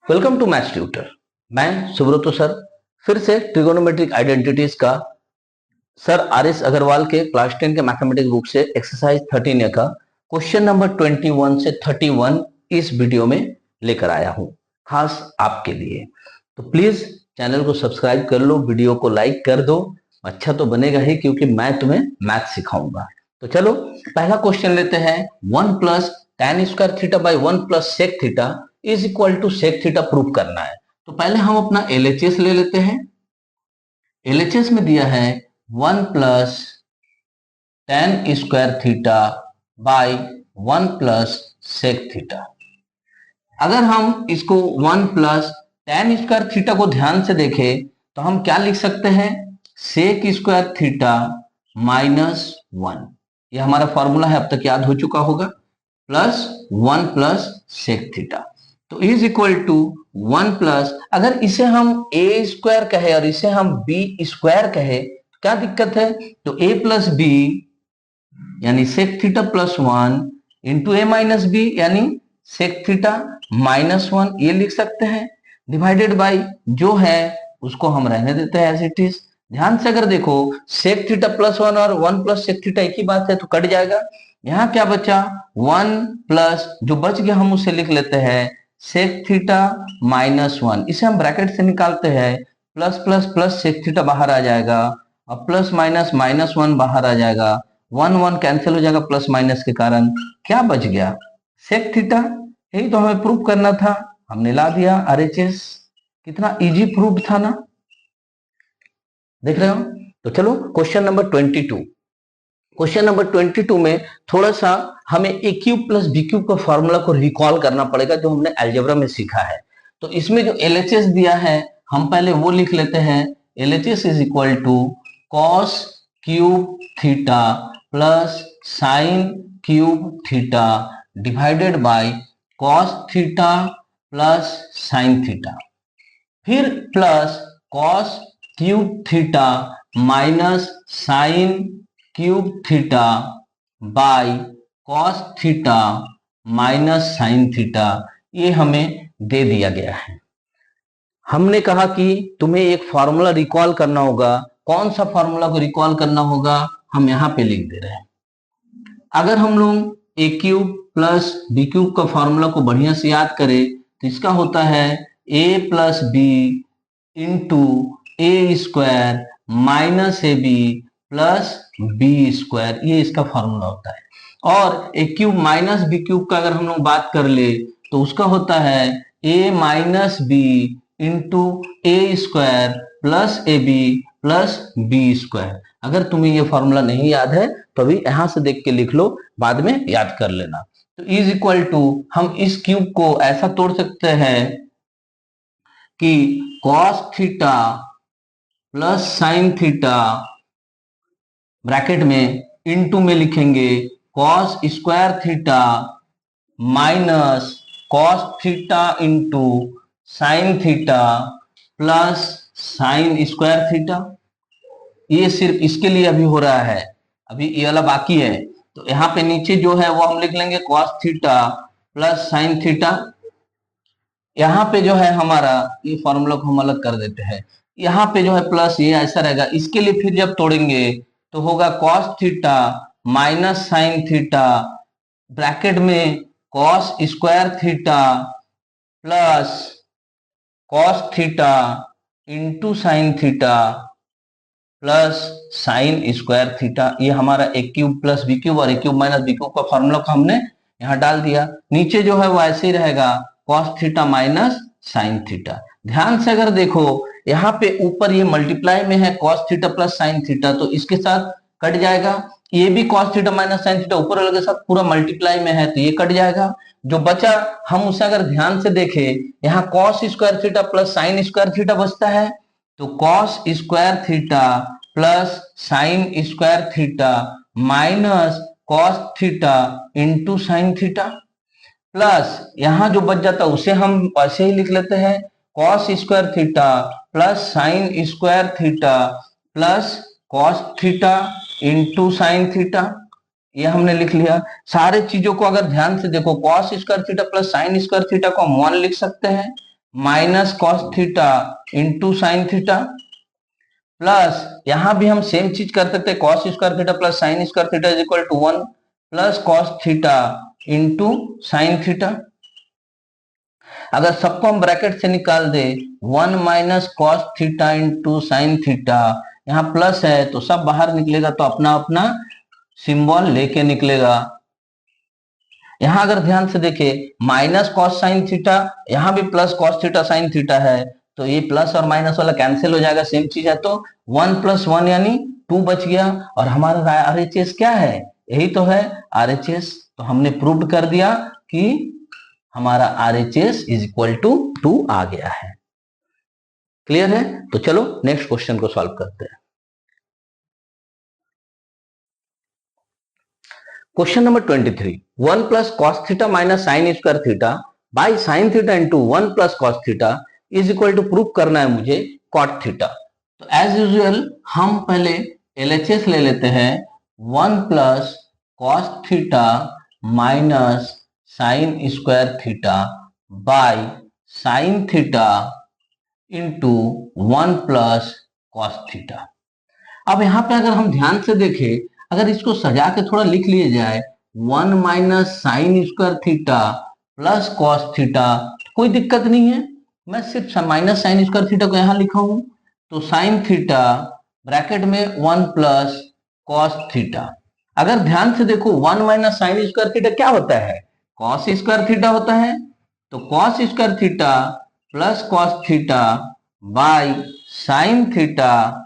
Welcome to maths tutor. मैं Subroto sir फिर से ट्रिगोनोमेट्रिक आइडेंटिटीज का सर आर.एस. अग्रवाल के क्लास 10 के मैथमेटिक्स बुक से एक्सरसाइज 13 का क्वेश्चन नंबर 21 से 31 इस वीडियो में लेकर आया हूं खास आपके लिए। तो प्लीज चैनल को सब्सक्राइब कर लो, वीडियो को लाइक कर दो। अच्छा तो बनेगा ही क्योंकि मैं तुम्हें मैथ सिखाऊंगा। तो चलो पहला क्वेश्चन लेते हैं। 1 plus tan square theta by 1 plus sec theta is equal to sec theta prove करना है। तो पहले हम अपना एलएचएस ले लेते हैं। एलएचएस में दिया है 1 plus tan square theta by 1 plus sec theta. अगर हम इसको 1 प्लस tan स्क्वायर थीटा को ध्यान से देखें तो हम क्या लिख सकते हैं, सेक स्क्वायर थीटा माइनस 1। यह हमारा फॉर्मूला है, अब तक याद हो चुका होगा, प्लस 1 प्लस सेक थीटा। तो इज इक्वल टू 1 प्लस, अगर इसे हम ए स्क्वायर कहे और इसे हम बी स्क्वायर कहे तो क्या दिक्कत है। तो ए प्लस बी यानी सेक theta plus 1 into A minus B यानी सेक थीटा माइनस 1 ये लिख सकते हैं, डिवाइडेड बाई जो है उसको हम रहने देते हैं एज इट इज। ध्यान से अगर देखो सेक थीटा प्लस 1 और 1 प्लस सेक थीटा एक ही बात है तो कट जाएगा। यहां क्या बचा, 1 प्लस जो बच गया हम उसे लिख लेते हैं सेक थीटा माइनस 1। इसे हम ब्रैकेट से निकालते हैं, plus plus plus sec theta बाहर आ जाएगा और प्लस माइनस माइनस 1 बाहर आ जाएगा। 1 1 कैंसिल हो जाएगा प्लस माइनस के कारण, क्या बच गया सेक थीटा। यही तो हमें प्रूफ करना था, हमने ला दिया आरएचएस। कितना इजी प्रूफ था ना, देख रहे हो। तो चलो क्वेश्चन नंबर 22। क्वेश्चन नंबर 22 में थोड़ा सा हमें ए क्यूब प्लस बी क्यूब का फॉर्मूला को रिकॉल करना पड़ेगा जो हमने अलजेब्रा में सीखा है। तो इसमें जो एलएचएस दिया है हम पहले वो लिख लेते हैं। LHS is equal to cos cube theta plus sine cube theta divided by cos theta plus sine theta, फिर plus cos cube theta minus sine cube theta by cos theta minus sine theta, ये हमें दे दिया गया है। हमने कहा कि तुम्हें एक फॉर्मूला रिकॉल करना होगा। कौन सा फॉर्मूला को रिकॉल करना होगा हम यहां पे लिख दे रहे हैं। अगर हम लोग A cube plus B cube का फॉर्मूला को बढ़िया से याद करें तो इसका होता है A plus B into A square minus A B plus B square, ये इसका फॉर्मूला होता है। और A cube minus B cube का अगर हम लोग बात कर ले तो उसका होता है A minus B into A square plus A B plus B square. अगर तुम्हें ये फॉर्मूला नहीं याद है तो अभी यहां से देख के लिख लो, बाद में याद कर लेना। तो इज इक्वल टू हम इस क्यूब को ऐसा तोड़ सकते हैं कि cos theta plus sine theta bracket में इनटू में लिखेंगे cos square theta minus cos theta into sine theta plus sine square theta. ये सिर्फ इसके लिए अभी हो रहा है, अभी ये वाला बाकी है। तो यहाँ पे नीचे जो है वो हम लिख लेंगे cos theta plus sine theta. यहाँ पे जो है हमारा ये फॉर्मूला को हम अलग कर देते हैं, यहाँ पे जो है प्लस ये ऐसा रहेगा। इसके लिए फिर जब तोड़ेंगे तो होगा cos theta minus sine theta bracket में cos square theta plus cos theta into sine theta plus sine square theta. ये हमारा A cube plus B cube और A cube minus B cube का फॉर्मूला को हमने यहाँ डाल दिया। नीचे जो है वो ऐसे ही रहेगा cos theta minus sine theta. ध्यान से अगर देखो यहाँ पे ऊपर ये मल्टीप्लाई में है cos theta plus sine theta, तो इसके साथ कट जाएगा। ये भी cos theta minus sine theta ऊपर वाले के साथ पूरा मल्टीप्लाई में है तो ये कट जाएगा। जो बचा हम उसे अगर ध्यान से देखें, यहाँ cos square theta plus sine square theta बचता है। तो cos square theta plus sine square theta minus cos theta into sine theta plus यहां जो बच जाता है उसे हम ऐसे ही लिख लेते हैं cos square theta plus sine square theta plus cos theta into sine theta, ये हमने लिख लिया। सारे चीजों को अगर ध्यान से देखो cos square theta plus sine square theta को हम 1 लिख सकते हैं, minus cos theta into sine theta, plus यहां भी हम सेम चीज कर सकते हैं, cos square theta plus sine square theta is equal to 1 plus cos theta into sine theta. अगर सबको हम ब्रैकेट से निकाल दे 1 minus cos theta into sine theta, यहां प्लस है तो सब बाहर निकलेगा तो अपना अपना सिंबल लेके निकलेगा। यहां अगर ध्यान से देखें माइनस कॉस साइन थीटा, यहां भी plus cos theta sine theta है, तो ये प्लस और माइनस वाला कैंसिल हो जाएगा, सेम चीज है, तो 1 प्लस 1 यानी 2 बच गया। और हमारा आरएचएस क्या है, यही तो है आरएचएस। तो हमने प्रूव कर दिया कि हमारा आरएचएस इज इक्वल टू 2 आ गया है। क्लियर है? तो चलो नेक्स्ट क्वेश्चन को सॉल्व करते हैं। Question number 23, 1 plus cos theta minus sine square theta by sine theta into 1 plus cos theta is equal to prove करना है मुझे कॉट थीटा। तो एज यूजुअल हम पहले एलएचएस ले लेते हैं, 1 plus cos theta minus sine square theta by sine theta into 1 plus cos theta. अब यहां पे अगर हम ध्यान से देखें, अगर इसको सजा के थोड़ा लिख लिया जाए 1 minus sine square theta plus cos theta, कोई दिक्कत नहीं है। मैं सिर्फ माइनस साइन स्क्वायर थीटा को यहां लिखा हूं, तो साइन थीटा ब्रैकेट में 1 प्लस कॉस थीटा। अगर ध्यान से देखो 1 माइनस साइन स्क्वायर थीटा क्या होता है, कॉस स्क्वायर थीटा होता है। तो cos square theta plus cos theta by sine theta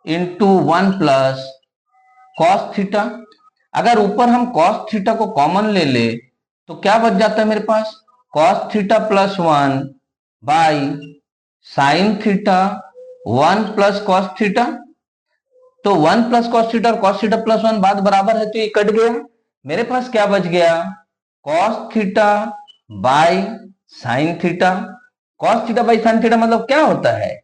into 1 plus cos theta. अगर ऊपर हम कॉस थीटा को कॉमन ले ले तो क्या बच जाता है मेरे पास, cos theta plus 1 by sine theta 1 plus cos theta. तो 1 प्लस कॉस थीटा और कॉस थीटा प्लस 1 बात बराबर है, तो ये कट गया। मेरे पास क्या बच गया, cos theta by sine theta. Cos theta by sine theta मतलब क्या होता है,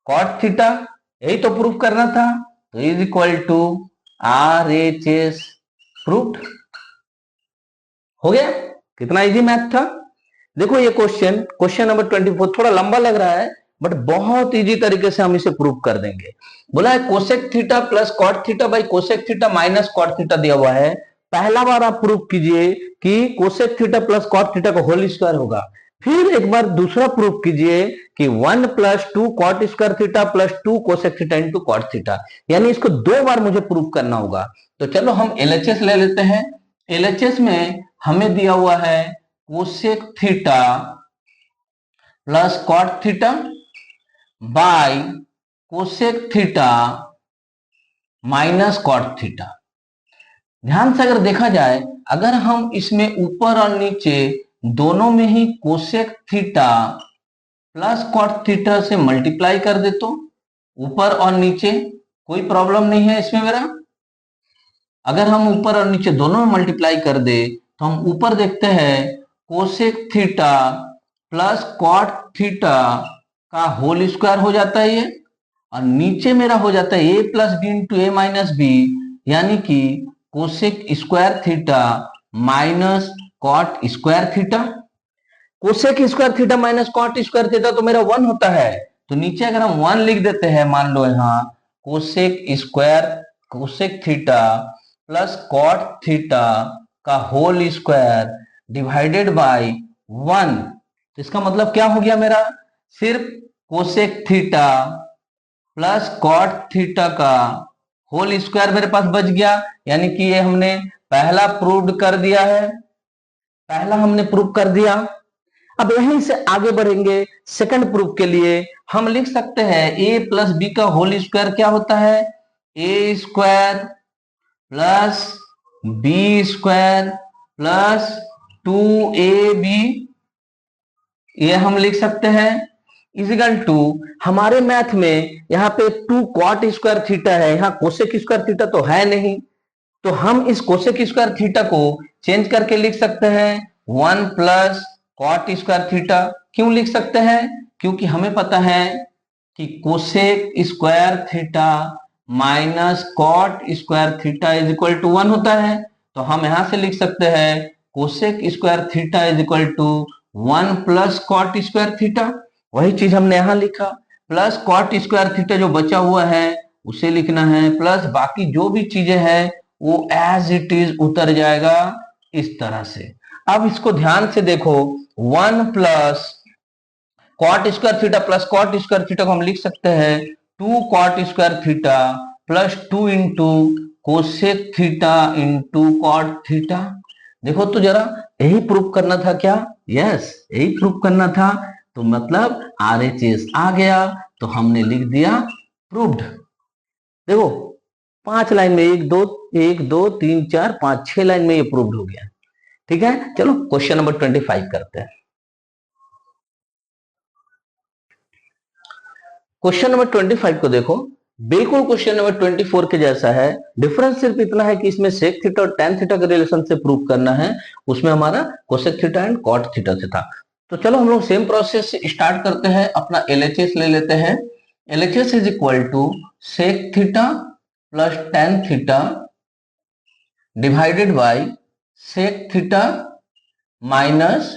कॉट थीटा। यही तो प्रूफ करना था, तो is equal to RHS proof. हो गया, कितना इजी मैथ था। देखो ये क्वेश्चन नंबर 24 थोड़ा लंबा लग रहा है, बट बहुत इजी तरीके से हम इसे प्रूव कर देंगे। बोला है cosec theta plus cot theta by cosec theta minus cot theta दिया हुआ है। पहला बार आप प्रूव कीजिए कि cosec theta plus cot theta का होल स्क्वायर होगा। फिर एक बार दूसरा प्रूफ कीजिए कि 1 plus 2 cot square theta plus 2 cosec theta into cot theta, यानी इसको 2 बार मुझे प्रूफ करना होगा। तो चलो हम एलएचएस ले लेते हैं। एलएचएस में हमें दिया हुआ है cosec theta plus cot theta by cosec theta minus cot theta. ध्यान से अगर देखा जाए, अगर हम इसमें ऊपर और नीचे दोनों में ही cosec theta plus cot theta से मल्टीप्लाई कर दे तो ऊपर और नीचे कोई प्रॉब्लम नहीं है इसमें मेरा। अगर हम ऊपर और नीचे दोनों में मल्टीप्लाई कर दे तो हम ऊपर देखते हैं cosec theta plus cot theta का होल स्क्वायर हो जाता है ये, और नीचे मेरा हो जाता है A plus B into A minus B, यानी कि cosec square theta minus cot square theta. Cosec square theta minus cot square theta तो मेरा 1 होता है, तो नीचे अगर हम 1 लिख देते हैं, मान लो यहाँ cosec theta plus cot theta का होल स्क्वायर डिवाइडेड बाय 1, तो इसका मतलब क्या हो गया मेरा, सिर्फ cosec theta plus cot theta का होल स्क्वायर मेरे पास बच गया। यानी कि ये हमने पहला प्रूव कर दिया है, पहला हमने प्रूव कर दिया। अब यहीं से आगे बढ़ेंगे सेकंड प्रूफ के लिए। हम लिख सकते हैं a प्लस बी का होल स्क्वायर क्या होता है, a square plus B square plus 2ab, ये हम लिख सकते हैं इजिकल टू, हमारे मैथ में यहाँ पे 2 कॉट स्क्वायर थीटा है, यहाँ कोसेक स्क्वायर थीटा तो है नहीं, तो हम इस कोसेक स्क्वायर थीटा को चेंज करके लिख सकते हैं 1 प्लस कॉट स्क्वायर थीटा। क्यों लिख सकते हैं, क्योंकि हमें पता है कि cosec square theta minus cot square theta is equal to 1 होता है। तो हम यहां से लिख सकते हैं cosec square theta is equal to 1 plus cot square theta. वही चीज हमने यहां लिखा, प्लस कॉट स्क्वायर थीटा जो बचा हुआ है उसे लिखना है, प्लस बाकी जो भी चीजें हैं वो एज इट इज उतर जाएगा इस तरह से। अब इसको ध्यान से देखो, 1 plus cot square theta plus cot square theta को हम लिख सकते हैं 2 cot square theta plus 2 into cosec theta into cot theta. देखो तो जरा, यही प्रूफ करना था क्या? यस, यही प्रूफ करना था। तो मतलब RHS आ गया, तो हमने लिख दिया प्रूव्ड। देखो 5 लाइन में, 1 2 3 4 5 6 लाइन में ये प्रूव्ड हो गया। ठीक है, चलो क्वेश्चन नंबर 25 करते हैं। क्वेश्चन नंबर 25 को देखो, बिल्कुल क्वेश्चन नंबर 24 के जैसा है। डिफरेंस सिर्फ इतना है कि इसमें सेक थीटा और टैन थीटा के रिलेशन से प्रूव करना है, उसमें हमारा cosec theta and cot theta से था। तो चलो हम लोग सेम प्रोसेस से स्टार्ट करते हैं। अपना LHS ले लेते हैं। LHS is equal to sec theta plus tan theta divided by sec theta minus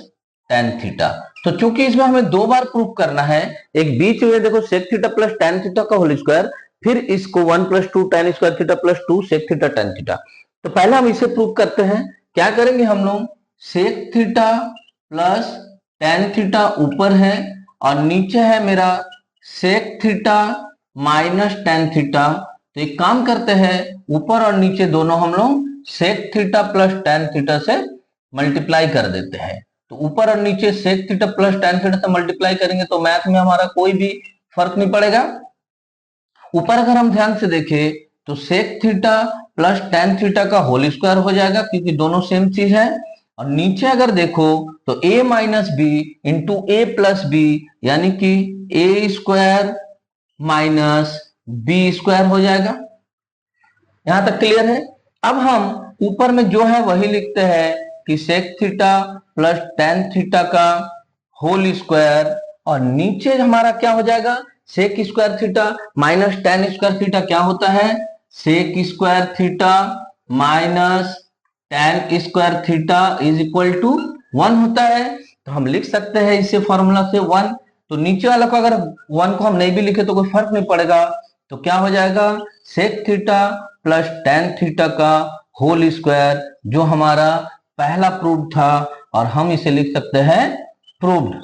tan theta. तो चूंकि इसमें हमें 2 बार प्रूफ करना है, एक बीच में देखो sec theta plus tan theta का होल स्क्वायर, फिर इसको 1 plus 2 tan square theta plus 2 sec theta tan theta. तो पहले हम इसे प्रूफ करते हैं। क्या करेंगे हम लोग, sec theta plus tan theta ऊपर है और नीचे है मेरा sec theta minus tan theta. तो एक काम करते हैं, ऊपर और नीचे दोनों हम लोग sec theta plus tan theta से मल्टीप्लाई कर देते हैं। तो ऊपर और नीचे sec theta plus tan theta से मल्टीप्लाई करेंगे तो मैथ में हमारा कोई भी फर्क नहीं पड़ेगा। ऊपर अगर हम ध्यान से देखें तो sec theta plus tan theta का होल स्क्वायर हो जाएगा, क्योंकि दोनों सेम चीज है। और नीचे अगर देखो तो a minus B into A plus B, यानी कि A square minus B square हो जाएगा। यहां तक क्लियर है? अब हम ऊपर में जो है वही लिखते हैं कि sec theta plus tan theta का होल स्क्वायर, और नीचे हमारा क्या हो जाएगा, sec square theta minus tan square theta क्या होता है, sec square theta minus tan square theta is equal to 1 होता है। तो हम लिख सकते हैं इसे फॉर्मूला से 1। तो नीचे वाला को अगर 1 को हम नहीं भी लिखे तो कोई फर्क नहीं पड़ेगा। तो क्या हो जाएगा, sec theta plus tan theta का होल स्क्वायर, जो हमारा पहला प्रूफ था, और हम इसे लिख सकते हैं प्रूव्ड।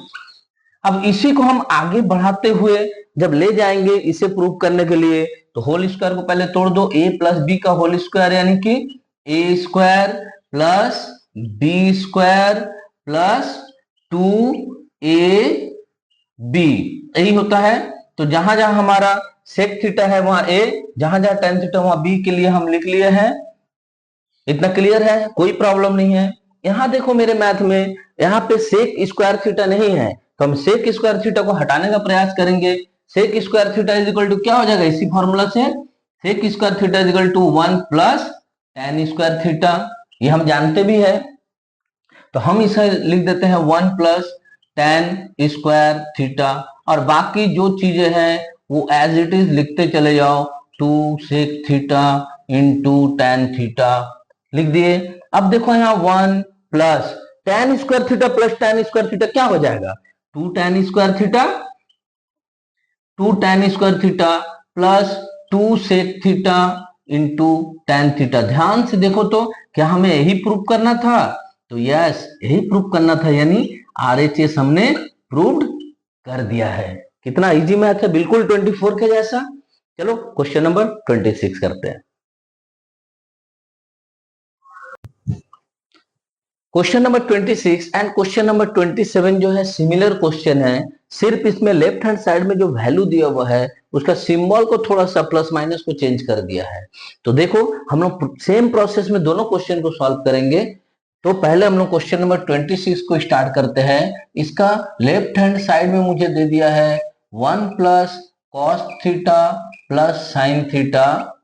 अब इसी को हम आगे बढ़ाते हुए जब ले जाएंगे इसे प्रूव करने के लिए, तो होल स्क्वायर को पहले तोड़ दो, a प्लस बी का होल स्क्वायर यानी कि a square plus B square plus 2ab, यही होता है। तो जहां जहां हमारा सेक थीटा है वहां a, जहां जहां टैन थीटा वहां b के लिए हम लिख लिए हैं। इतना क्लियर है, कोई प्रॉब्लम नहीं है। यहां देखो मेरे मैथ में यहाँ पे सेक स्क्वायर थीटा नहीं है, तो हम सेक स्क्वायर थीटा को हटाने का प्रयास करेंगे। Sec square theta is equal to क्या हो जाएगा, इसी फॉर्मूला से sec square theta is equal to 1 plus tan square theta, ये हम जानते भी है। तो हम इसे लिख देते हैं 1 प्लस टैन स्क्वायर थीटा, और बाकी जो चीजें हैं वो एज इट इज लिखते चले जाओ, 2 sec theta into tan theta लिख दिए। अब देखो यहाँ 1 plus tan square theta plus tan square theta क्या हो जाएगा, 2 tan square theta, 2 tan square theta plus 2 sec theta into tan theta. ध्यान से देखो तो क्या हमें यही प्रूव करना था? तो यस, यही प्रूव करना था, यानी RHS हमने प्रूव्ड कर दिया है। कितना इजी मैथ है, बिल्कुल 24 के जैसा। चलो क्वेश्चन नंबर 26 करते हैं। Question number 26 and question number 27 जो है सिमिलर क्वेश्चन है, सिर्फ इसमें लेफ्ट हैंड साइड में जो वैल्यू दिया हुआ है उसका सिंबल को थोड़ा सा प्लस माइनस को चेंज कर दिया है। तो देखो हम लोग सेम प्रोसेस में दोनों क्वेश्चन को सॉल्व करेंगे। तो पहले हम लोग क्वेश्चन नंबर 26 को स्टार्ट करते हैं। इसका लेफ्ट हैंड साइड में मुझे दे दिया है 1 plus cos theta plus sine theta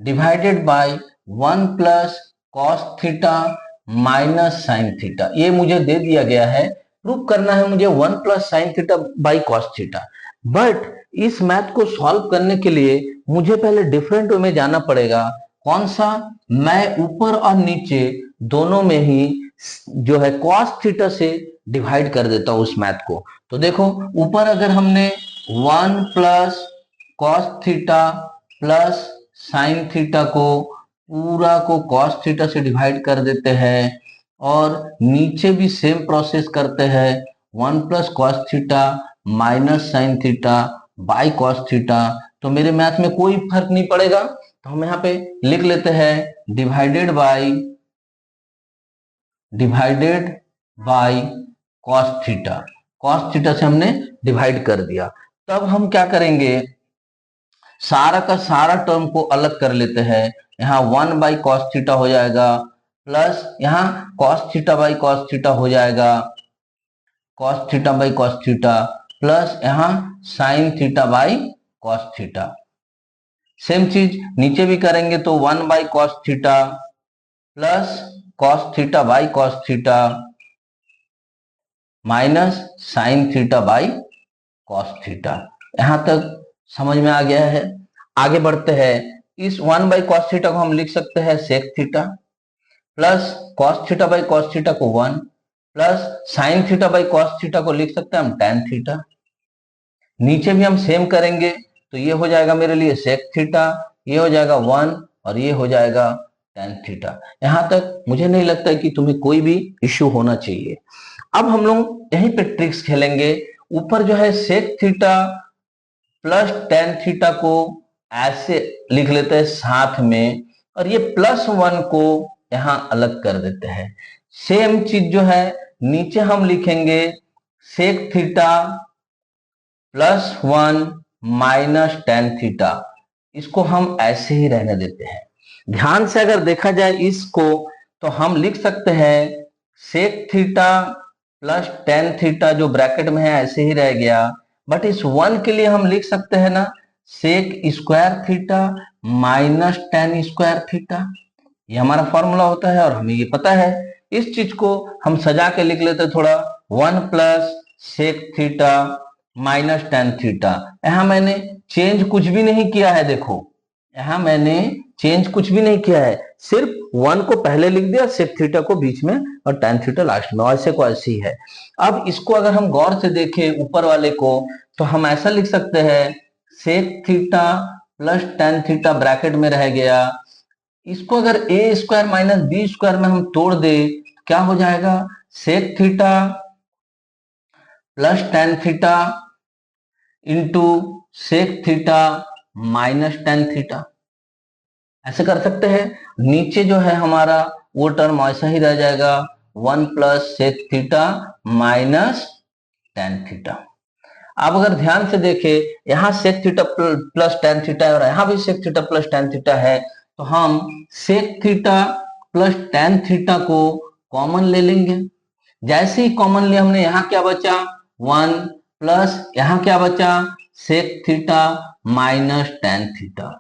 divided by 1 plus cos theta minus sine theta, ये मुझे दे दिया गया है। प्रूव करना है मुझे 1 plus sine theta by cos theta. But इस मैथ को सॉल्व करने के लिए मुझे पहले डिफरेंट वे में जाना पड़ेगा। कौन सा? मैं ऊपर और नीचे दोनों में ही जो है कॉस थीटा से डिवाइड कर देता हूं उस मैथ को। तो देखो ऊपर अगर हमने 1 plus cos theta plus sine theta को पूरा को कॉस थीटा से डिवाइड कर देते हैं, और नीचे भी सेम प्रोसेस करते हैं, 1 plus cos theta minus sine theta by cos theta, तो मेरे मैथ में कोई फर्क नहीं पड़ेगा। तो हम यहाँ पे लिख लेते हैं divided by cos theta. Cos theta से हमने डिवाइड कर दिया। तब हम क्या करेंगे, सारा का सारा टर्म को अलग कर लेते हैं। यहाँ 1 बाई कॉस थीटा हो जाएगा, प्लस यहाँ cos theta by cos theta हो जाएगा, cos theta by cos theta, plus यहाँ sine theta by cos theta. Same चीज नीचे भी करेंगे तो 1 by cos theta plus cos theta by cos theta minus sine theta by cos theta. यहां तक समझ में आ गया है। आगे बढ़ते हैं। इस 1 बाई कॉस थीटा को हम लिख सकते हैं sec theta, plus cos theta by cos theta को 1, plus sine theta by cos theta को लिख सकते हैं हम टेन थीटा। नीचे भी हम सेम करेंगे तो ये हो जाएगा मेरे लिए सेक थीटा, ये हो जाएगा 1 और ये हो जाएगा टेन थीटा। यहां तक मुझे नहीं लगता कि तुम्हें कोई भी इश्यू होना चाहिए। अब हम लोग यहीं पे ट्रिक्स खेलेंगे। ऊपर जो है sec theta plus tan theta को ऐसे लिख लेते हैं साथ में, और ये प्लस 1 को यहां अलग कर देते हैं। सेम चीज जो है नीचे हम लिखेंगे sec theta plus 1 minus tan theta, इसको हम ऐसे ही रहने देते हैं। ध्यान से अगर देखा जाए इसको तो हम लिख सकते हैं sec theta plus tan theta जो ब्रैकेट में है ऐसे ही रह गया, बट इस 1 के लिए हम लिख सकते हैं ना sec square theta minus tan square theta. ये हमारा फॉर्मूला होता है और हमें ये पता है। इस चीज को हम सजा के लिख लेते थोड़ा, 1 plus sec theta minus tan theta. यहां मैंने चेंज कुछ भी नहीं किया है, देखो यहां मैंने चेंज कुछ भी नहीं किया है, सिर्फ 1 को पहले लिख दिया, सेक थीटा को बीच में और टेन थीटा लास्ट में, ऐसे को ऐसे ही है। अब इसको अगर हम गौर से देखें ऊपर वाले को तो हम ऐसा लिख सकते हैं sec theta plus tan theta bracket में रह गया। इसको अगर A square minus B square में हम तोड़ दे क्या हो जाएगा, sec theta plus tan theta into sec theta minus tan theta. ऐसे कर सकते हैं। नीचे जो है हमारा वो टर्म ऐसा ही रह जाएगा, 1 plus sec theta minus tan theta. आप अगर ध्यान से देखें यहां sec theta plus tan theta है और यहां भी sec theta plus tan theta है, तो हम sec theta plus tan theta को कॉमन ले लेंगे। जैसे ही कॉमन लिया हमने, यहां क्या बचा 1 प्लस यहां क्या बचा sec theta minus tan theta.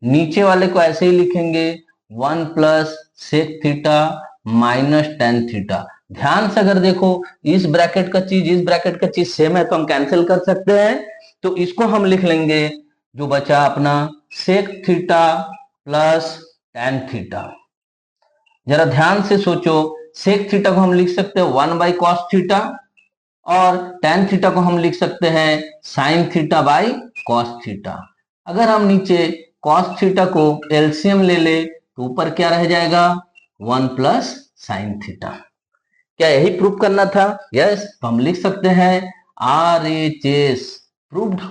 नीचे वाले को ऐसे ही लिखेंगे 1 plus sec theta minus tan theta. ध्यान से अगर देखो इस ब्रैकेट का चीज इस ब्रैकेट का चीज सेम है तो हम कैंसिल कर सकते हैं। तो इसको हम लिख लेंगे जो बचा अपना sec theta plus tan theta. जरा ध्यान से सोचो, सेक थीटा को हम लिख सकते हैं 1 बाई कॉस थीटा और टेन थीटा को हम लिख सकते हैं sine theta by cos theta. अगर हम नीचे कॉस थीटा को एलसीएम ले ले तो ऊपर क्या रह जाएगा 1 प्लस साइन थीटा। क्या यही प्रूव करना था? यस, तो हम लिख सकते हैं RHS प्रूव्ड।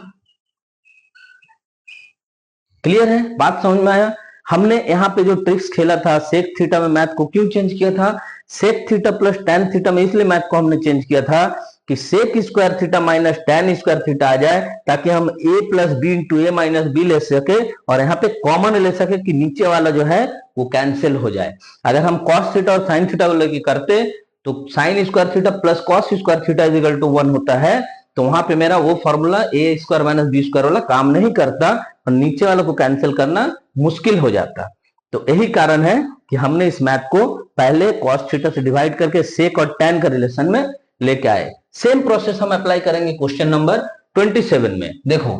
क्लियर है? बात समझ में आया? हमने यहाँ पे जो ट्रिक्स खेला था सेक थीटा में मैथ को क्यों चेंज किया था, sec theta plus tan theta में इसलिए मैथ को हमने चेंज किया था कि sec square theta minus tan square theta आ जाए ताकि हम a plus B into A minus B ले सके और यहाँ पे कॉमन ले सके कि नीचे वाला जो है वो कैंसिल हो जाए। अगर हम कॉस थीटा और साइन थीटा को लेके करते तो sine square theta plus cos square theta is equal to 1 होता है, तो वहां पे मेरा वो formula A square minus B square वाला काम नहीं करता और नीचे वाला को कैंसिल करना मुश्किल हो जाता। तो यही कारण है कि हमने इस मैथ को पहले cos थीटा से डिवाइड करके सेक और tan का रिलेशन में लेके आए। सेम प्रोसेस हम अप्लाई करेंगे क्वेश्चन नंबर 27 में। देखो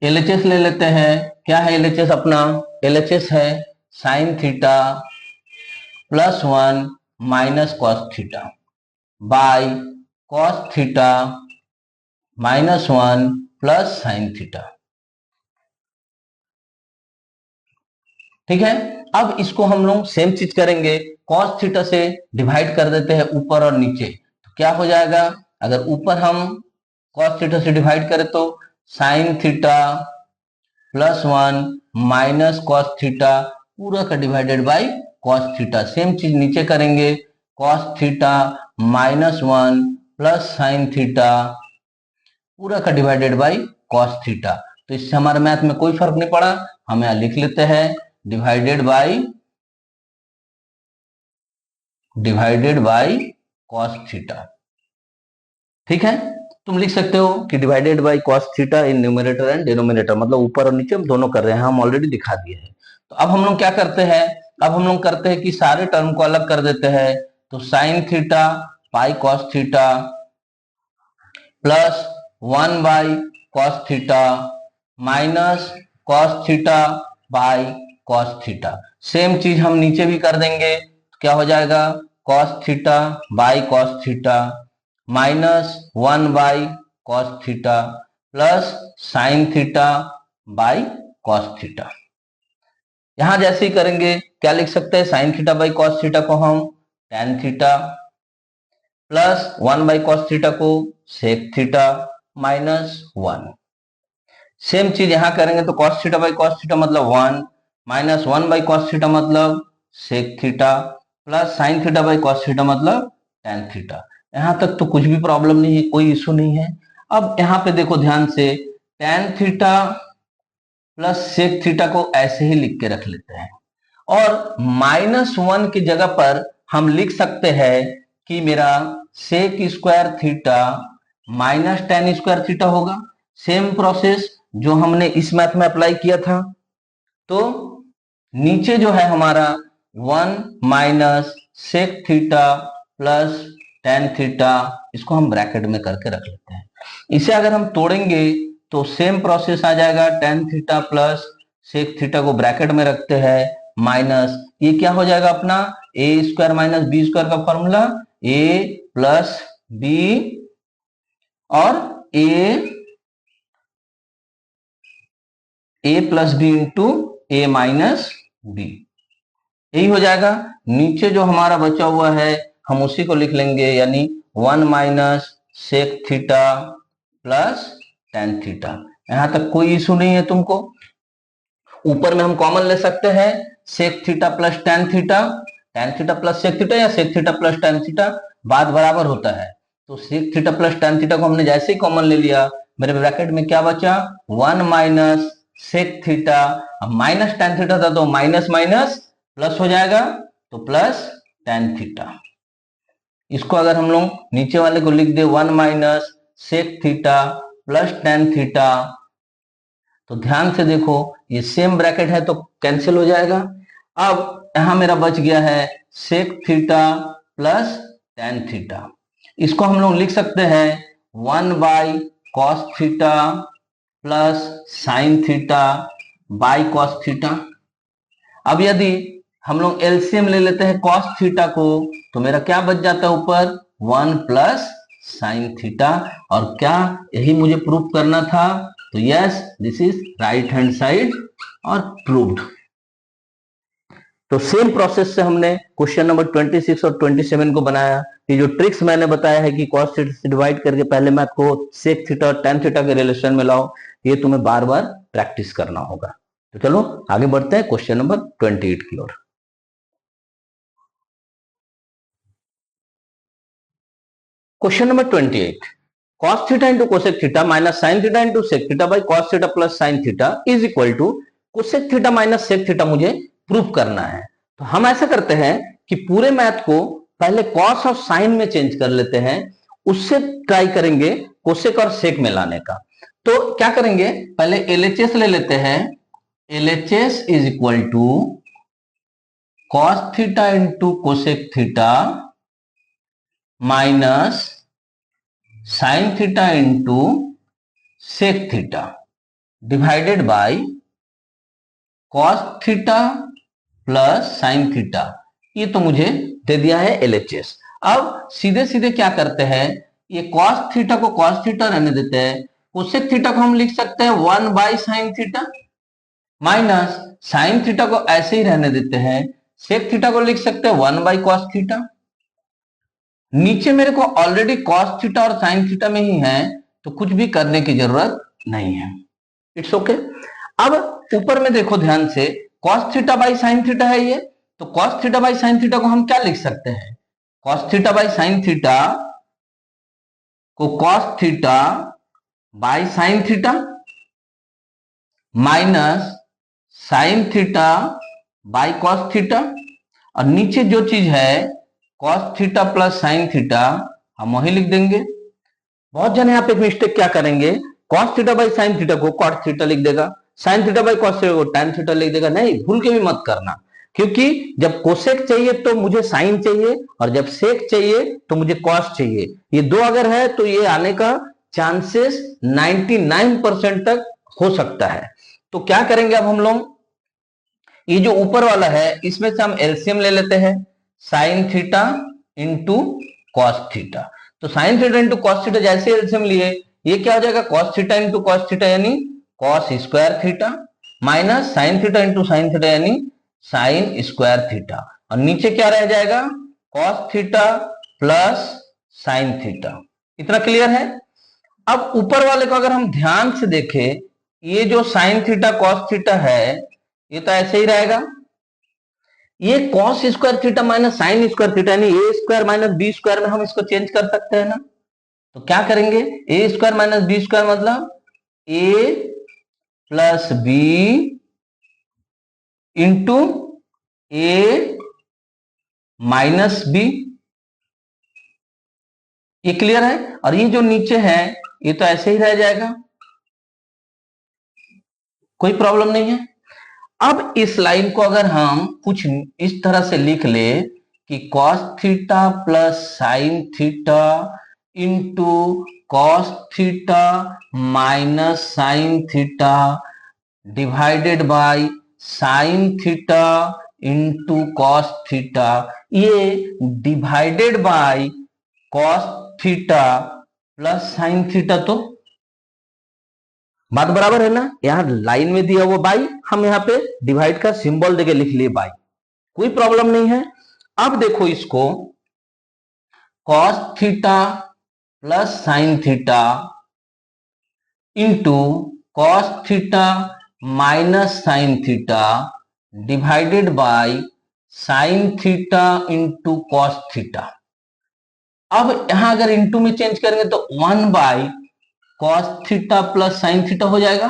LHS ले लेते हैं। क्या है LHS अपना? LHS है sign theta plus 1 minus cos theta by cos theta -1 plus sine theta. ठीक है, अब इसको हम लोग सेम चीज करेंगे, कॉस थीटा से डिवाइड कर देते हैं ऊपर और नीचे। तो क्या हो जाएगा, अगर ऊपर हम कॉस थीटा से डिवाइड करें तो sine theta +1 minus cos theta पूरा का divided by cos theta. Same चीज नीचे करेंगे, cos theta -1 plus sine theta पूरा का डिवाइडेड बाई कॉस थीटा। तो इससे हमारे मैथ में कोई फर्क नहीं पड़ा, हम यहां लिख लेते हैं डिवाइडेड बाई कॉस थीटा। ठीक है, तुम लिख सकते हो कि divided by cos theta in numerator and denominator, मतलब ऊपर और नीचे हम दोनों कर रहे हैं, हम ऑलरेडी दिखा दिए हैं। तो अब हम लोग क्या करते हैं, अब हम लोग करते हैं कि सारे टर्म को अलग कर देते हैं। तो sine theta pi cos theta plus 1 by cos theta minus cos theta by cos theta. Same चीज हम नीचे भी कर देंगे, क्या हो जाएगा, cos theta by cos theta -1 by cos theta plus sine theta by cos theta. यहां जैसे ही करेंगे क्या लिख सकते हैं, sine theta by cos theta को हम ten theta plus 1 by cos theta को सेक थीटा -1। सेम चीज यहां करेंगे तो cos theta by cos theta मतलब 1 -1 बाई कॉस थीटा मतलब sec theta plus sine theta by cos theta मतलब टेन थीटा। यहां तक तो कुछ भी प्रॉब्लम नहीं है, कोई इशू नहीं है। अब यहां पे देखो ध्यान से, tan theta plus sec theta को ऐसे ही लिख के रख लेते हैं, और -1 की जगह पर हम लिख सकते हैं कि मेरा sec square theta minus tan square theta होगा। सेम प्रोसेस जो हमने इस मैथ में अप्लाई किया था। तो नीचे जो है हमारा 1 minus sec theta plus tan theta, इसको हम ब्रैकेट में करके रख लेते हैं। इसे अगर हम तोड़ेंगे तो सेम प्रोसेस आ जाएगा, tan theta plus sec theta को ब्रैकेट में रखते हैं माइनस, ये क्या हो जाएगा अपना A square minus B square का फॉर्मूला, ए प्लस बी और A plus B into A minus B, यही हो जाएगा। नीचे जो हमारा बचा हुआ है हम उसी को लिख लेंगे, यानी 1 minus sec theta plus tan theta. यहां तक कोई इशू नहीं है तुमको। ऊपर में हम कॉमन ले सकते हैं, sec theta plus tan theta plus sec theta या sec theta plus tan theta, बात बराबर होता है। तो sec theta plus tan theta को हमने जैसे ही कॉमन ले लिया, मेरे ब्रैकेट में क्या बचा, 1 माइनस सेक थीटा, अब माइनस टेन थीटा था तो माइनस माइनस प्लस हो जाएगा, तो प्लस टेन थीटा। इसको अगर हम लोग नीचे वाले को लिख दे 1 minus sec theta plus tan theta, तो ध्यान से देखो ये सेम ब्रैकेट है तो कैंसिल हो जाएगा। अब यहां मेरा बच गया है sec theta plus tan theta, इसको हम लोग लिख सकते हैं 1 by cos theta plus sine theta by cos theta. अब यदि हम लोग एलसीएम ले लेते हैं कॉस थीटा को, तो मेरा क्या बच जाता है ऊपर 1 प्लस साइन थीटा, और क्या यही मुझे प्रूव करना था, तो yes this is right hand side और प्रूव्ड। तो सेम प्रोसेस से हमने क्वेश्चन नंबर 26 और 27 को बनाया। ये जो ट्रिक्स मैंने बताया है कि कॉस थीटा से डिवाइड करके पहले मैथ को सेक थीटा और टेन थीटा के रिलेशन में लाओ, ये तुम्हें बार बार प्रैक्टिस करना होगा। तो चलो आगे बढ़ते हैं क्वेश्चन नंबर 28 की ओर। Question number 28, cos theta into cosec theta minus sine theta into sec theta by cos theta plus sine theta is equal to cosec theta minus sec theta मुझे प्रूफ करना है। तो हम ऐसा करते हैं कि पूरे मैथ को पहले cos और साइन में चेंज कर लेते हैं, उससे ट्राई करेंगे कोसेक और सेक में लाने का। तो क्या करेंगे, पहले एलएचएस ले लेते हैं, LHS is equal to cos theta into cosec theta minus sine theta into sec theta divided by cos theta plus sine theta. ये तो मुझे दे दिया है LHS। अब सीधे सीधे क्या करते हैं, ये cos थीटा को cos थीटा रहने देते हैं, कोसेक थीटा को हम लिख सकते हैं 1/sin theta, minus sine theta को ऐसे ही रहने देते हैं, सेक थीटा को लिख सकते हैं 1/cos थीटा। नीचे मेरे को ऑलरेडी cos थीटा और sin थीटा में ही है, तो कुछ भी करने की जरूरत नहीं है। It's okay. अब ऊपर में देखो ध्यान से, cos theta by sin theta है ये, तो cos theta by sin theta को हम क्या लिख सकते हैं, cos theta by sin theta को cos theta by sin theta minus sine theta by cos theta, और नीचे जो चीज है cos theta plus sine theta हम वही लिख देंगे। बहुत जन यहाँ पे एक मिस्टेक क्या करेंगे, cos theta by sine theta को cot थीटा लिख देगा, sign theta by cos theta को tan थीटा लिख देगा। नहीं, भूल के भी मत करना, क्योंकि जब कोसेक चाहिए तो मुझे साइन चाहिए, और जब सेक चाहिए तो मुझे cos चाहिए। ये दो अगर है तो ये आने का चांसेस 99% तक हो सकता है। तो क्या करेंगे अब हम लोग, ये जो ऊपर वाला है इसमें से हम एलसीएम ले लेते हैं, sine theta into cos theta. तो sine theta into cos theta जैसे एलसीएम लिए, ये क्या हो जाएगा, cos theta into cos theta यानी cos square theta, minus sine theta into sine theta यानी साइन स्क्वायर थीटा, और नीचे क्या रह जाएगा, cos theta plus sine theta. इतना क्लियर है। अब ऊपर वाले को अगर हम ध्यान से देखें, ये जो साइन थीटा कॉस थीटा है ये तो ऐसे ही रहेगा, ये cos square theta minus sine square theta यानी ए स्क्वायर माइनस बी स्क्वायर में हम इसको चेंज कर सकते हैं ना। तो क्या करेंगे, ए स्क्वायर माइनस बी स्क्वायर मतलब ए plus B into A minus B. ये क्लियर है। और ये जो नीचे है ये तो ऐसे ही रह जाएगा, कोई प्रॉब्लम नहीं है। अब इस लाइन को अगर हम कुछ इस तरह से लिख ले कि cos theta plus sine theta into cos theta minus sine theta divided by sine theta into cos theta, ये divided by cos theta plus sine theta, तो बात बराबर है ना। यहां लाइन में दिया हुआ बाई, हम यहाँ पे डिवाइड का सिंबल देके लिख लिए बाई, कोई प्रॉब्लम नहीं है। अब देखो इसको, cos theta plus sine theta into cos theta minus sine theta divided by sine theta into cos theta. अब यहां अगर इंटू में चेंज करेंगे तो 1 cos theta plus sine theta हो जाएगा,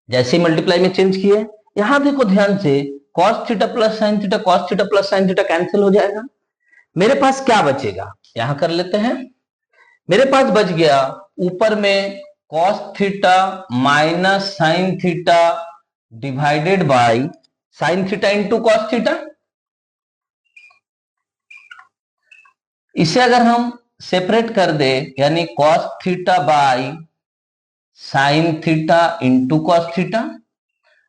जैसे मल्टीप्लाई में चेंज किए। यहां देखो ध्यान से, cos theta plus sine theta, cos theta plus sine theta cancel हो जाएगा। मेरे पास क्या बचेगा, यहां कर लेते हैं। मेरे पास बच गया ऊपर में cos theta minus sine theta divided by sine theta into cos theta. इसे अगर हम सेपरेट कर दे यानी cos theta by sine theta into cos theta,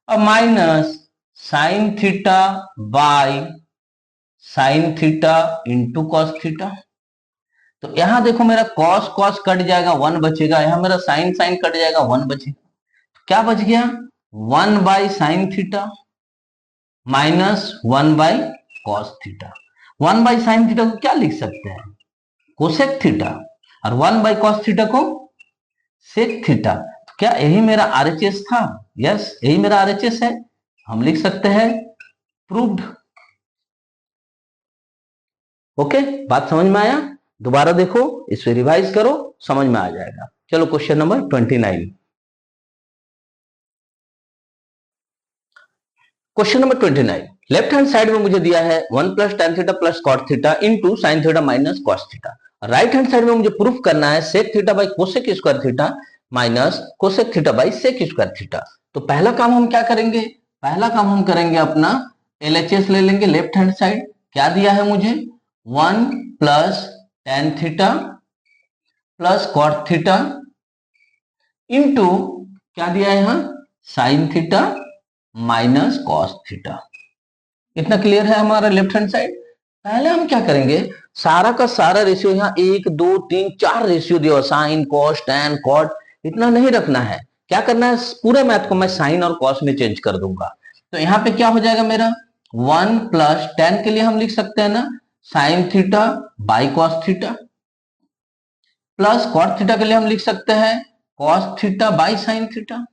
और minus sine theta by sine theta into cos theta. तो यहां देखो मेरा कॉस कॉस कट जाएगा, 1 बचेगा, यहां मेरा साइन साइन कट जाएगा, 1 बचेगा। तो क्या बच गया, 1/साइन थीटा माइनस 1/कॉस थीटा। 1/साइन थीटा को क्या लिख सकते हैं, कोसेक थीटा, और 1/कॉस थीटा को सेक थीटा। तो क्या यही मेरा आरएचएस था, यस यही मेरा आरएचएस है, हम लिख सकते हैं प्रूव्ड। ओके, बात समझ में आया। दोबारा देखो, इसे रिवाइज करो, समझ में आ जाएगा। चलो question number 29। Question number 29, left hand side में मुझे दिया है 1 plus tan theta plus cot theta into sine theta minus cos theta. Right hand side में मुझे प्रूफ करना है sec theta by cosec square theta minus cosec theta by sec square theta. तो पहला काम हम क्या करेंगे, पहला काम हम करेंगे अपना एलएचएस ले लेंगे लेफ्ट हैंड साइड। क्या दिया है मुझे, 1 plus tan theta plus cot theta into क्या दिया है यहां, sine theta minus cos theta. इतना क्लियर है हमारा लेफ्ट हैंड साइड। पहले हम क्या करेंगे, सारा का सारा रेशियो यहाँ 1 2 3 4 रेशियो दिया, साइन कॉस टैन कॉट, इतना नहीं रखना है। क्या करना है, पूरे मैथ को मैं साइन और कॉस में चेंज कर दूंगा। तो यहाँ पे क्या हो जाएगा मेरा 1 प्लस टैन के लिए हम लिख सकते हैं ना sine theta by cos theta, plus cot theta के लिए हम लिख सकते हैं cos theta by sine theta.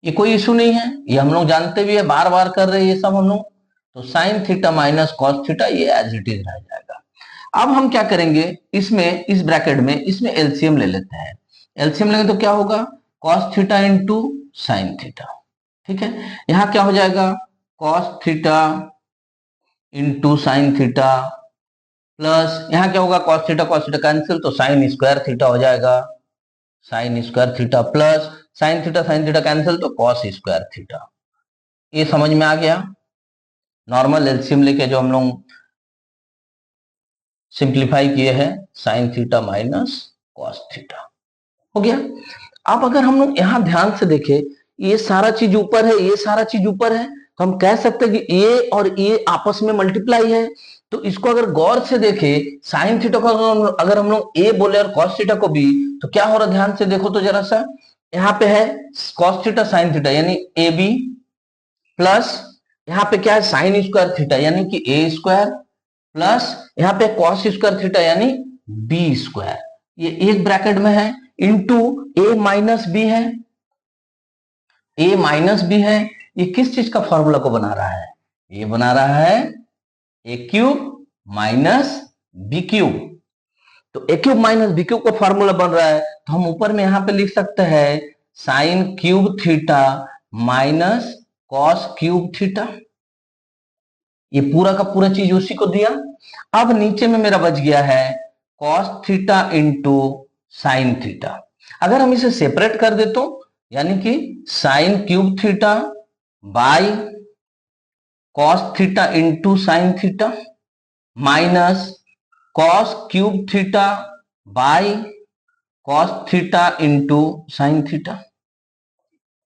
ये कोई इशू नहीं है, ये हम लोग जानते भी है, बार बार कर रहे हैं ये सब हम लोग। तो sine theta minus cos theta ये एज इट इज रह जाएगा। अब हम क्या करेंगे, इसमें इस ब्रैकेट में इसमें एलसीएम ले लेते हैं। एलसीएम लेंगे तो क्या होगा cos theta into sine theta. ठीक है, यहां क्या हो जाएगा cos theta into sine theta, plus यहां क्या होगा कॉस थीटा कैंसिल, तो साइन स्क्वायर थीटा हो जाएगा, sign square theta plus sine theta cancel, तो कॉस स्क्वायर थीटा। ये समझ में आ गया। नॉर्मल एलसीएम लेके जो हम लोग सिंप्लीफाई किए हैं sine theta minus cos theta हो गया। अब अगर हम लोग यहां ध्यान से देखें, ये सारा चीज ऊपर है, ये सारा चीज ऊपर है, तो हम कह सकते हैं कि ये और ये आपस में मल्टीप्लाई है। तो इसको अगर गौर से देखें, साइन थीटा को अगर हम लोग ए बोले और कॉस थीटा को बी, तो क्या हो रहा है ध्यान से देखो तो जरा सा, यहाँ पे है कॉस थीटा साइन थीटा यानी ए बी, प्लस यहाँ पे क्या है साइन स्क्वायर थीटा यानी कि ए स्क्वायर, प्लस यहाँ पे कॉस स्क्वायर थीटा यानी बी स्क्वायर, ये एक ब्रैकेट में है, इंटू ए माइनस बी है, ए माइनस बी है। ये किस चीज का फॉर्मूला को बना रहा है, ये बना रहा है ए क्यूब माइनस बी क्यूब। तो ए क्यूब माइनस बी क्यूब का फॉर्मूला बन रहा है, तो हम ऊपर में यहां पे लिख सकते हैं sign cube theta minus cos cube theta. ये पूरा का पूरा चीज उसी को दिया। अब नीचे में मेरा बच गया है cos theta into sine theta. अगर हम इसे सेपरेट कर दे तो यानी कि sign cube theta by cos theta into sine theta minus cos cube theta by cos theta into sine theta.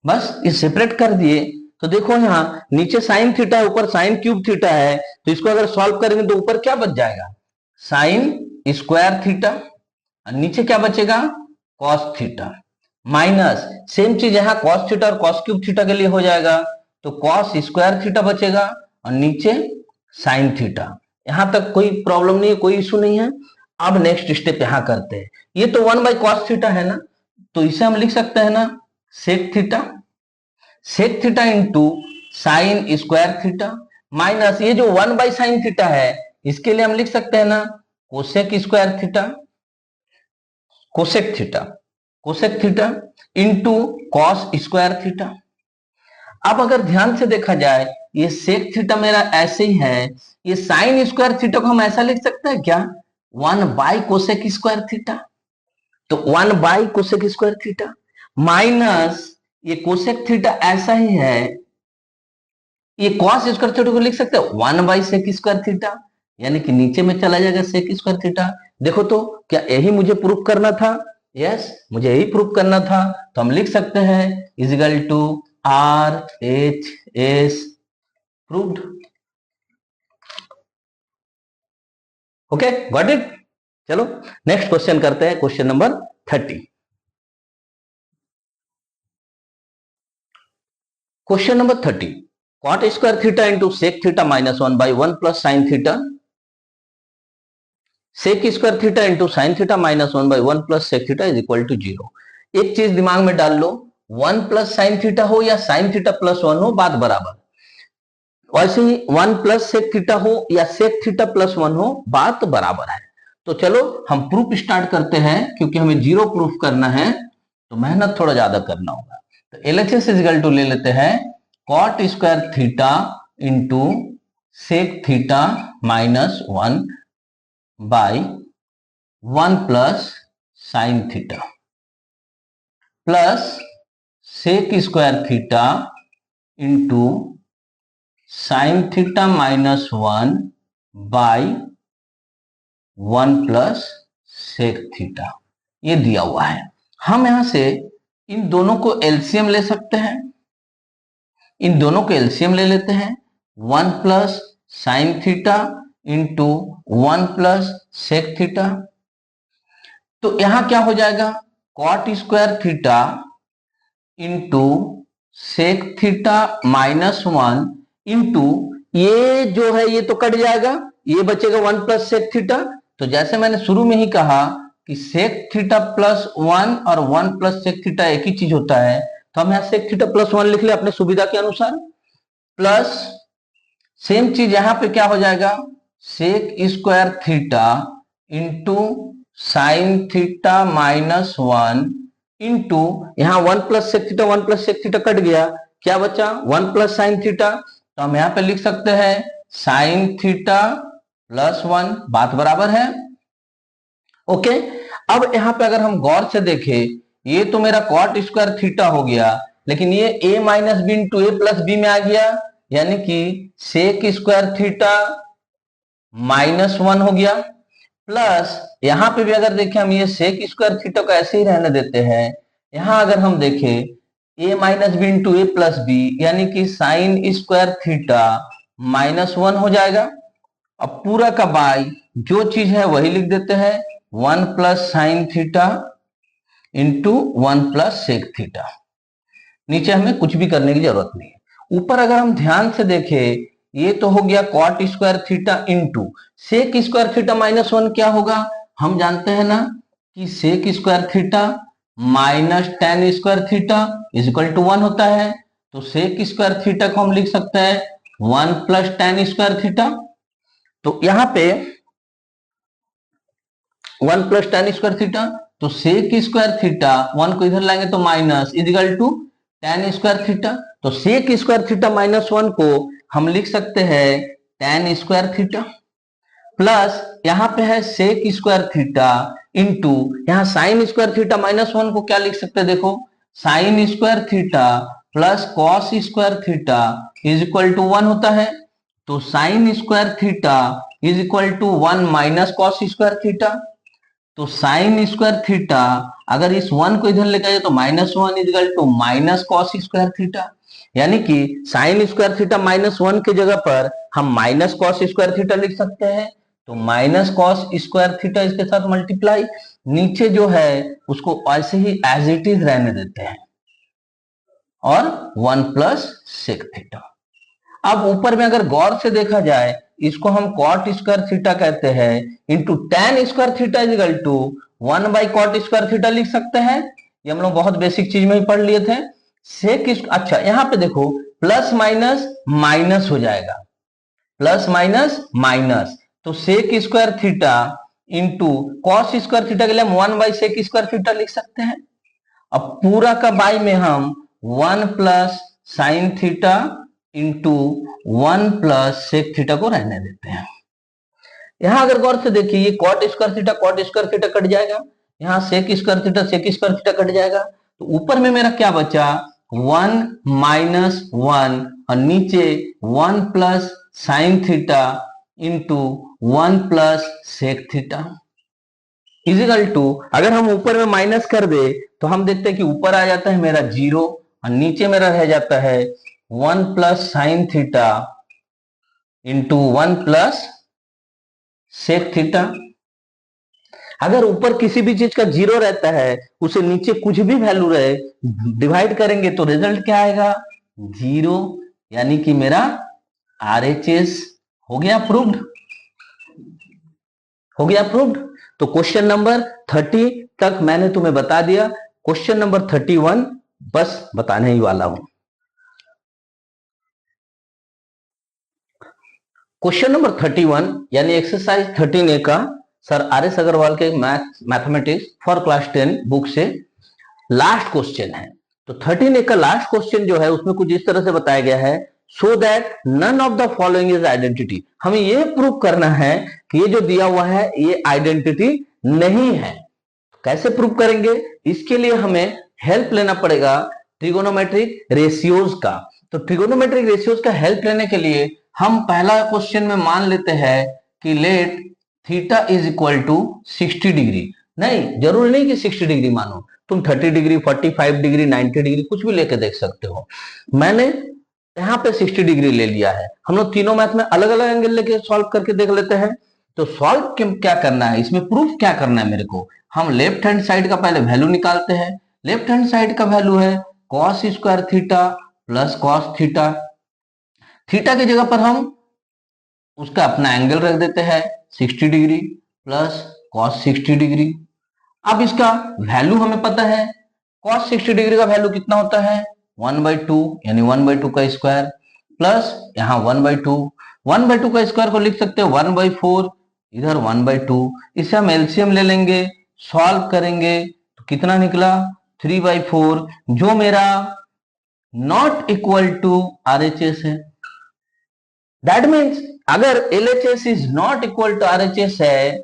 बस ये सेपरेट कर दिए तो देखो यहां नीचे साइन थीटा है, ऊपर साइन क्यूब थीटा है, तो इसको अगर सॉल्व करेंगे तो ऊपर क्या बच जाएगा साइन स्क्वायर थीटा, और नीचे क्या बचेगा कॉस थीटा, माइनस सेम चीज यहां कॉस थीटा और कॉस क्यूब थीटा के लिए हो जाएगा, तो कॉस स्क्वायर थीटा बचेगा और नीचे साइन थीटा। यहां तक कोई प्रॉब्लम नहीं है, कोई इशू नहीं है। अब नेक्स्ट स्टेप यहां करते हैं, ये तो 1 बाई कॉस थीटा है ना, तो इसे हम लिख सकते हैं ना sec theta, sec theta into sine square theta, minus ये जो 1 बाई साइन थीटा है इसके लिए हम लिख सकते हैं ना cosec square theta, cosec theta, cosec theta into cos square theta. अब अगर ध्यान से देखा जाए ये सेक थीटा मेरा ऐसे ही है, ये साइन स्क्वायर थीटा को हम ऐसा लिख सकते हैं क्या 1 बाई कोसेक स्क्वायर थीटा, तो 1 by cosec square theta minus ये कोसेक थीटा ऐसा ही है, ये कॉस स्क्वायर थीटा को लिख सकते हैं 1 बाई सेक स्क्वायर थीटा, यानी कि नीचे में चला जाएगा सेक स्क्वायर थीटा। देखो तो क्या यही मुझे प्रूफ करना था, यस मुझे यही प्रूफ करना था, तो हम लिख सकते हैं is equal to R H S proved. Okay got it. चलो नेक्स्ट क्वेश्चन करते हैं, question number 30। Question number 30, cot square theta into sec theta minus 1 by 1 plus sine theta, sec square theta into sine theta minus 1 by 1 plus sec theta is equal to 0। एक चीज दिमाग में डाल लो, 1 plus sine theta हो या sign theta plus 1 हो बात बराबर, वैसे ही 1 प्लस सेक थीटा हो या सेक थीटा प्लस 1 हो बात बराबर है। तो चलो हम प्रूफ स्टार्ट करते हैं, क्योंकि हमें जीरो प्रूफ करना है तो मेहनत थोड़ा ज्यादा करना होगा। तो एलएचएस इक्वल टू ले लेते हैं cot square theta into sec theta minus 1 by 1 plus sine theta plus sec square theta into sine theta minus 1 by 1 plus sec theta, ये दिया हुआ है। हम यहां से इन दोनों को एलसीएम ले सकते हैं, इन दोनों को एलसीएम ले लेते हैं, 1 plus sine theta into 1 plus sec theta. तो यहां क्या हो जाएगा, cot square theta into sec theta minus 1 into ये जो है ये तो कट जाएगा, ये बचेगा 1 प्लस सेक थीटा। तो जैसे मैंने शुरू में ही कहा कि सेक थीटा प्लस 1 और 1 प्लस सेक थीटा एक ही चीज होता है, तो हम यहां सेक थीटा प्लस 1 लिख ले अपने सुविधा के अनुसार। प्लस सेम चीज यहां पे क्या हो जाएगा, sec square theta into sine theta minus 1 into यहां 1 plus sec theta 1 plus sec theta cut गया, क्या बचा 1 प्लस साइन थीटा। तो हम यहां पे लिख सकते हैं साइन थीटा प्लस 1, बात बराबर है। ओके, अब यहां पे अगर हम गौर से देखें, ये तो मेरा कॉट स्क्वायर थीटा हो गया, लेकिन ये a minus B into A plus B में आ गया, यानी कि सेक स्क्वायर थीटा माइनस 1 हो गया। प्लस यहां पे भी अगर देखें हम ये सेक स्क्वायर थीटा को ऐसे ही रहने देते हैं, यहां अगर हम देखें a minus B into A plus B, यानी कि साइन स्क्वायर थीटा माइनस 1 हो जाएगा। अब पूरा का बाई जो चीज है वही लिख देते हैं, 1 plus sine theta into 1 plus sec theta. नीचे हमें कुछ भी करने की जरूरत नहीं है। ऊपर अगर हम ध्यान से देखें, ये तो हो गया cot square theta into sec square theta minus 1, क्या होगा हम जानते हैं ना कि sec square theta minus tan square theta is equal to 1 होता है। तो सेक स्क्वायर थीटा को हम लिख सकते हैं 1 प्लस टेन स्क्वायर थीटा। तो यहां पे 1 प्लस टेन स्क्वायर थीटा, तो सेक स्क्वायर थीटा 1 को इधर लाएंगे तो minus is equal to tan square theta. तो सेक स्क्वायर थीटा माइनस 1 को हम लिख सकते हैं टेन स्क्वायर थीटा। प्लस यहां पे है सेक स्क्वायर थीटा इंटू यहां साइन स्क्वायर थीटा माइनस 1 को क्या लिख सकते हैं, देखो sine square theta plus cos square theta is equal to 1 होता है। तो sine square theta is equal to 1 minus cos square theta. तो साइन स्क्वायर थीटा अगर इस 1 को इधर लेकर जाए तो minus 1 is equal to minus cos square theta, यानी कि साइन स्क्वायर थीटा माइनस 1 की जगह पर हम माइनस कॉस स्क्वायर थीटा लिख सकते हैं। तो माइनस कॉस स्क्वायर थीटा इसके साथ मल्टीप्लाई, नीचे जो है उसको ऐसे ही एज इट इज रहने देते हैं और 1 प्लस सेक थीटा। अब ऊपर में अगर गौर से देखा जाए, इसको हम कॉट स्क्वायर थीटा कहते हैं into tan square theta is equal to 1 by cot square theta लिख सकते हैं। ये हम लोग बहुत बेसिक चीज में ही पढ़ लिए थे। सेक अच्छा यहां पे देखो प्लस माइनस माइनस हो जाएगा, प्लस माइनस माइनस, तो sec square theta into cos square theta के लिए हम 1 बाई सेक स्क्वायर थीटा लिख सकते हैं। अब पूरा का बाई में हम 1 plus sine theta into 1 plus sec theta को रहने देते हैं। यहां अगर गौर से देखिए ये कॉट स्क्वायर थीटा कट जाएगा, यहां सेक स्क्वायर थीटा कट जाएगा। तो ऊपर में मेरा क्या बचा 1 माइनस 1 और नीचे 1 plus sine theta into 1 plus sec theta is equal to, अगर हम ऊपर में माइनस कर दे तो हम देखते हैं कि ऊपर आ जाता है मेरा 0 और नीचे मेरा रह जाता है 1 plus sine theta into 1 plus sec theta. अगर ऊपर किसी भी चीज का 0 रहता है, उसे नीचे कुछ भी वैल्यू रहे डिवाइड करेंगे तो रिजल्ट क्या आएगा 0, यानी कि मेरा RHS हो गया प्रूव्ड, हो गया प्रूव्ड। तो क्वेश्चन नंबर 30 तक मैंने तुम्हें बता दिया, क्वेश्चन नंबर 31 बस बताने ही वाला हूं। क्वेश्चन नंबर 31 यानी एक्सरसाइज 13A का सर RS अग्रवाल के मैथमेटिक्स फॉर क्लास 10 बुक से लास्ट क्वेश्चन है। तो 13A का लास्ट क्वेश्चन जो है उसमें कुछ इस तरह से बताया गया है, so that none of the following is identity. हमें यह प्रूव करना है कि ये जो दिया हुआ है ये आइडेंटिटी नहीं है। कैसे प्रूव करेंगे, इसके लिए हमें हेल्प लेना पड़ेगा ट्रिगोनोमेट्रिक रेशियोज का। तो ट्रिगोनोमेट्रिक रेशियोज का हेल्प लेने के लिए हम पहला क्वेश्चन में मान लेते हैं कि let theta is equal to 60 degree. नहीं, जरूरी नहीं कि 60 डिग्री मानो, तुम 30 डिग्री 45 डिग्री 90 डिग्री कुछ भी लेके देख सकते हो। मैंने यहाँ पे 60 डिग्री ले लिया है। हम लोग तीनों मैथ में अलग अलग एंगल लेके सॉल्व करके देख लेते हैं। तो सॉल्व क्या करना है, इसमें प्रूफ क्या करना है मेरे को, हम लेफ्ट हैंड साइड का पहले वैल्यू निकालते हैं। लेफ्ट हैंड साइड का वैल्यू है cos square theta plus cos theta. Theta की जगह पर हम उसका अपना एंगल रख देते हैं 60 डिग्री प्लस कॉस 60 डिग्री। अब इसका वैल्यू हमें पता है, cos 60 डिग्री का वैल्यू कितना होता है 1/2, यानी 1/2 का स्क्वायर प्लस यहाँ 1/2। 1/2 का स्क्वायर को लिख सकते हैं 1/4, इधर 1/2। इसे हम एलसीएम ले लेंगे, सॉल्व करेंगे तो कितना निकला 3/4, जो मेरा नॉट इक्वल टू RHS है। दैट मीन्स अगर LHS is not equal to RHS है,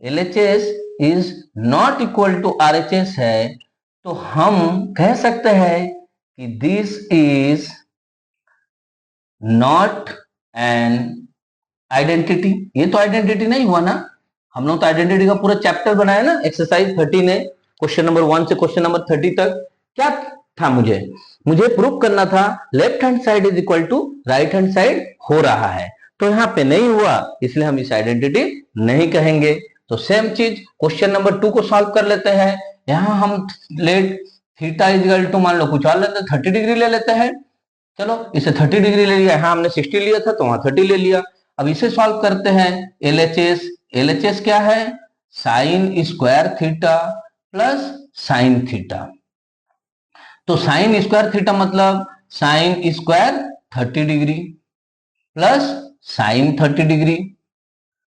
LHS is not equal to RHS है, तो हम कह सकते हैं कि this is not an identity. ये तो आइडेंटिटी नहीं हुआ ना, हम लोग तो आइडेंटिटी का पूरा चैप्टर बनाया ना एक्सरसाइज 13 ने, क्वेश्चन नंबर 1 से क्वेश्चन नंबर 30 तक। क्या था, मुझे प्रूव करना था left hand side is equal to right hand side हो रहा है। तो यहाँ पे नहीं हुआ, इसलिए हम इस आइडेंटिटी नहीं कहेंगे। तो सेम चीज क्वेश्चन नंबर 2 को सॉल्व कर लेते हैं। यहाँ हम let theta is equal to मान लो कुछ और लेते हैं, 30 डिग्री ले लेते हैं। चलो इसे 30 डिग्री ले लिया, यहाँ हमने 60 लिया था तो वहां 30 ले लिया। अब इसे सॉल्व करते हैं। LHS क्या है, sign square theta plus sine theta. तो साइन स्क्वायर थीटा मतलब sine square 30 degree plus sign 30 degree.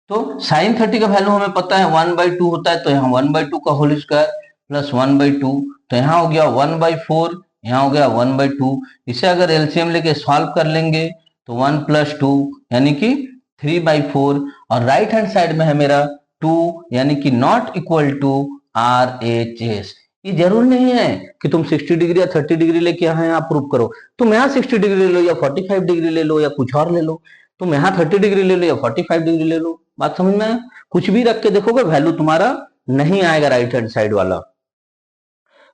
तो साइन 30 का वैल्यू हमें पता है 1/2 होता है, तो यहाँ 1/2 का होल स्क्वायर प्लस 1/2, तो यहाँ हो गया 1/4, यहाँ हो गया 1/2। इसे अगर एलसीएम लेके सॉल्व कर लेंगे तो 1 + 2 यानी कि 3/4, और राइट हैंड साइड में है मेरा 2 यानी कि नॉट इक्वल टू RHS। ये जरूर नहीं है कि तुम 60 डिग्री या 30 डिग्री लेके यहाँ प्रूव करो, तुम यहाँ 60 डिग्री ले लो या 45 डिग्री ले लो या कुछ और ले लो, तुम यहाँ 30 डिग्री ले लो या 45 डिग्री ले लो। बात समझ में आया? कुछ भी रख के देखोगे वैल्यू तुम्हारा नहीं आएगा राइट हैंड साइड वाला।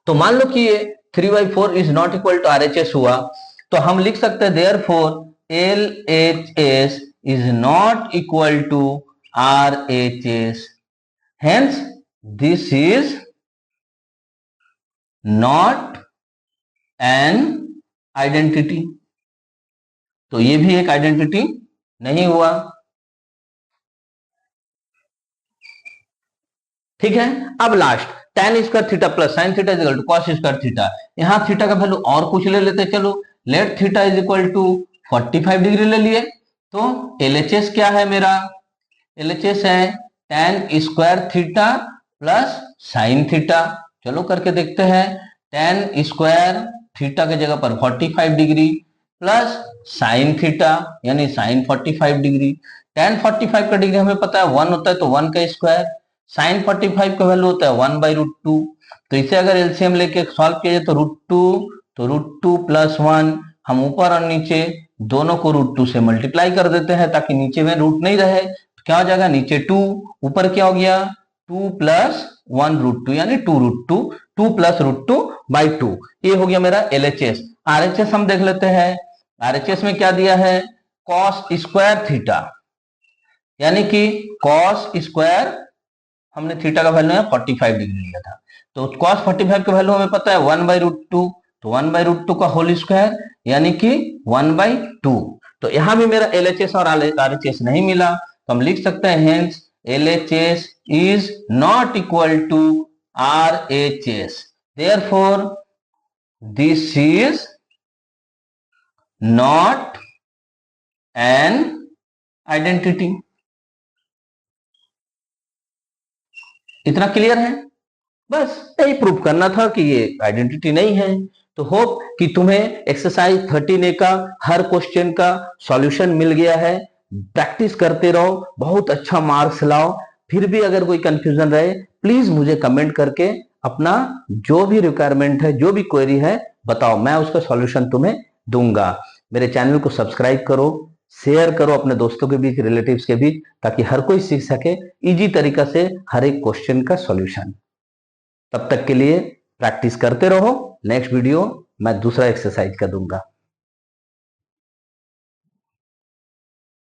तो मान लो कि ये 3/4 is not equal to RHS हुआ, तो हम लिख सकते हैं therefore LHS is not equal to RHS, hence this is not an identity. तो ये भी एक आइडेंटिटी नहीं हुआ। ठीक है, अब last tan square theta plus sine theta is equal to cos square theta. यहां थीटा का वैल्यू और कुछ ले लेते, चलो let theta is equal to 45 degree ले लिए। तो LHS क्या है मेरा, LHS है tan square theta plus sine theta. चलो करके देखते हैं, tan स्क्वायर थीटा की जगह पर 45 डिग्री प्लस साइन थीटा यानी साइन 45 डिग्री। tan 45 का डिग्री हमें पता है 1 होता है, तो 1 का स्क्वायर, साइन 45 का वैल्यू होता है 1/√2। तो इसे अगर एलसीएम लेके सॉल्व किया जाए तो √2, तो √2 + 1, हम ऊपर और नीचे दोनों को √2 से मल्टीप्लाई कर देते हैं ताकि नीचे में रूट नहीं रहे। तो क्या हो जाएगा, नीचे 2, ऊपर क्या हो गया 2 + 1 √2 यानी 2√2, 2 + √2/2। ये हो गया मेरा LHS। RHS हम देख लेते हैं। RHS में क्या दिया है, कॉस स्क्वायर थीटा यानी कि कॉस स्क्वायर, हमने थीटा का वैल्यू है 45 डिग्री लिया था, तो cos 45 का वैल्यू हमें पता है 1/√2, तो 1/√2 का होल स्क्वायर यानी कि 1/2। तो यहां भी मेरा LHS और RHS नहीं मिला, तो हम लिख सकते हैं hence LHS is not equal to RHS, therefore this is not an identity. इतना क्लियर है? बस यही प्रूव करना था कि ये आइडेंटिटी नहीं है। तो होप कि तुम्हें एक्सरसाइज 13A का हर क्वेश्चन का सॉल्यूशन मिल गया है। प्रैक्टिस करते रहो, बहुत अच्छा मार्क्स लाओ। फिर भी अगर कोई कंफ्यूजन रहे प्लीज मुझे कमेंट करके अपना जो भी रिक्वायरमेंट है, जो भी क्वेरी है बताओ, मैं उसका सॉल्यूशन तुम्हें दूंगा। मेरे चैनल को सब्सक्राइब करो, शेयर करो अपने दोस्तों के बीच, रिलेटिव्स के बीच, ताकि हर कोई सीख सके इजी तरीका से हर एक क्वेश्चन का सॉल्यूशन। तब तक के लिए प्रैक्टिस करते रहो। नेक्स्ट वीडियो मैं दूसरा एक्सरसाइज का दूंगा।